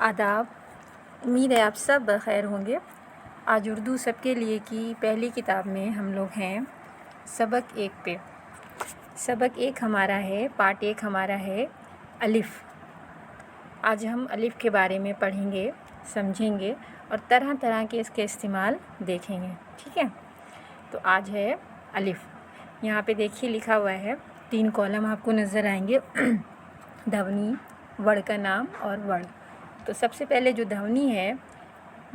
आदाब। उम्मीद है आप सब बखैर होंगे। आज उर्दू सबके लिए की पहली किताब में हम लोग हैं सबक 1 पे। सबक 1 हमारा है, पार्ट 1 हमारा है अलिफ़। आज हम अलिफ़ के बारे में पढ़ेंगे, समझेंगे और तरह तरह के इसके इस्तेमाल देखेंगे। ठीक है, तो आज है अलिफ़। यहाँ पे देखिए लिखा हुआ है, 3 कॉलम आपको नज़र आएंगे ध्वनि, वर्ण का नाम और वर्ण। तो सबसे पहले जो ध्वनि है,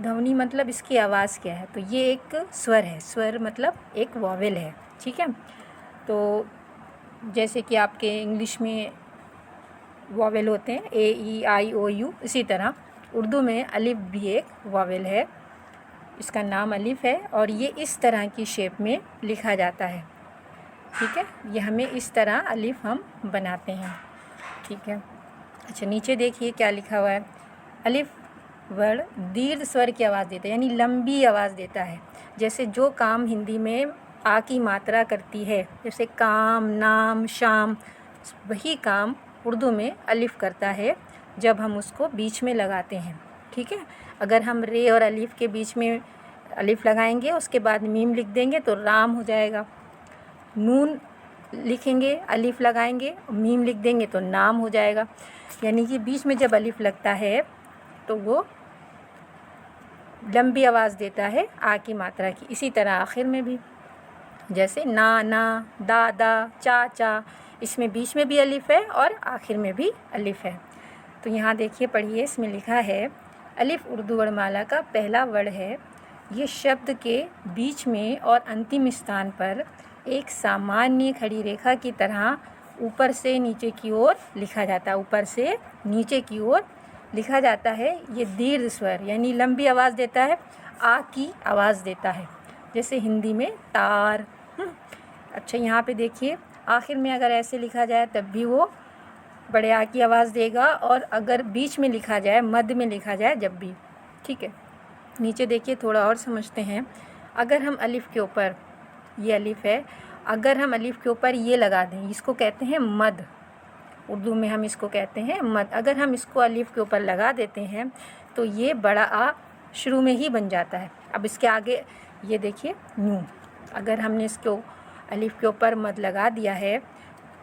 ध्वनि मतलब इसकी आवाज़ क्या है, तो ये एक स्वर है। स्वर मतलब एक वॉवेल है। ठीक है, तो जैसे कि आपके इंग्लिश में वॉवेल होते हैं ए ई आई ओ यू, इसी तरह उर्दू में अलिफ़ भी एक वॉवेल है। इसका नाम अलिफ़ है और ये इस तरह की शेप में लिखा जाता है। ठीक है, ये हमें इस तरह अलिफ़ हम बनाते हैं। ठीक है, अच्छा नीचे देखिए क्या लिखा हुआ है। अलिफ़ वर्ण दीर्घ स्वर की आवाज़ देता है, यानी लंबी आवाज़ देता है। जैसे जो काम हिंदी में आ की मात्रा करती है, जैसे काम, नाम, शाम, वही काम उर्दू में अलिफ़ करता है जब हम उसको बीच में लगाते हैं। ठीक है, अगर हम रे और अलिफ़ के बीच में अलिफ़ लगाएंगे, उसके बाद मीम लिख देंगे तो राम हो जाएगा। नून लिखेंगे, अलिफ़ लगाएंगे, मीम लिख देंगे तो नाम हो जाएगा। यानी कि बीच में जब अलिफ़ लगता है तो वो लंबी आवाज़ देता है आ की मात्रा की। इसी तरह आखिर में भी, जैसे ना, ना, दा, दा, चा, चा, इसमें बीच में भी अलिफ़ है और आखिर में भी अलिफ़ है। तो यहाँ देखिए, पढ़िए, इसमें लिखा है अलिफ़ उर्दू वर्णमाला का पहला वर्ण है। ये शब्द के बीच में और अंतिम स्थान पर एक सामान्य खड़ी रेखा की तरह ऊपर से नीचे की ओर लिखा जाता है। ऊपर से नीचे की ओर लिखा जाता है। ये दीर्घ स्वर यानी लंबी आवाज़ देता है, आ की आवाज़ देता है, जैसे हिंदी में तार। अच्छा, यहाँ पे देखिए आखिर में अगर ऐसे लिखा जाए तब भी वो बड़े आ की आवाज़ देगा, और अगर बीच में लिखा जाए, मध्य में लिखा जाए जब भी। ठीक है, नीचे देखिए थोड़ा और समझते हैं। अगर हम अलिफ़ के ऊपर, ये अलिफ़ है, अगर हम अलिफ़ के ऊपर ये लगा दें, इसको कहते हैं मद। उर्दू में हम इसको कहते हैं मद। अगर हम इसको अलिफ़ के ऊपर लगा देते हैं तो ये बड़ा आ शुरू में ही बन जाता है। अब इसके आगे ये देखिए नून, अगर हमने इसको अलिफ़ के ऊपर मद लगा दिया है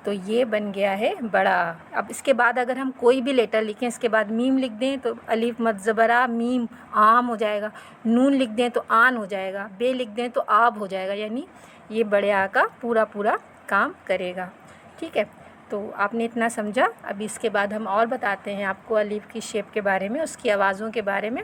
तो ये बन गया है बड़ा आ। अब इसके बाद अगर हम कोई भी लेटर लिखें, इसके बाद मीम लिख दें तो अलिफ़ मद ज़बर आ, मीम आम हो जाएगा। नून लिख दें तो आन हो जाएगा। बे लिख दें तो आब हो जाएगा। यानी ये बड़े आ का पूरा पूरा काम करेगा। ठीक है, तो आपने इतना समझा। अभी इसके बाद हम और बताते हैं आपको अलिफ़ की शेप के बारे में, उसकी आवाज़ों के बारे में।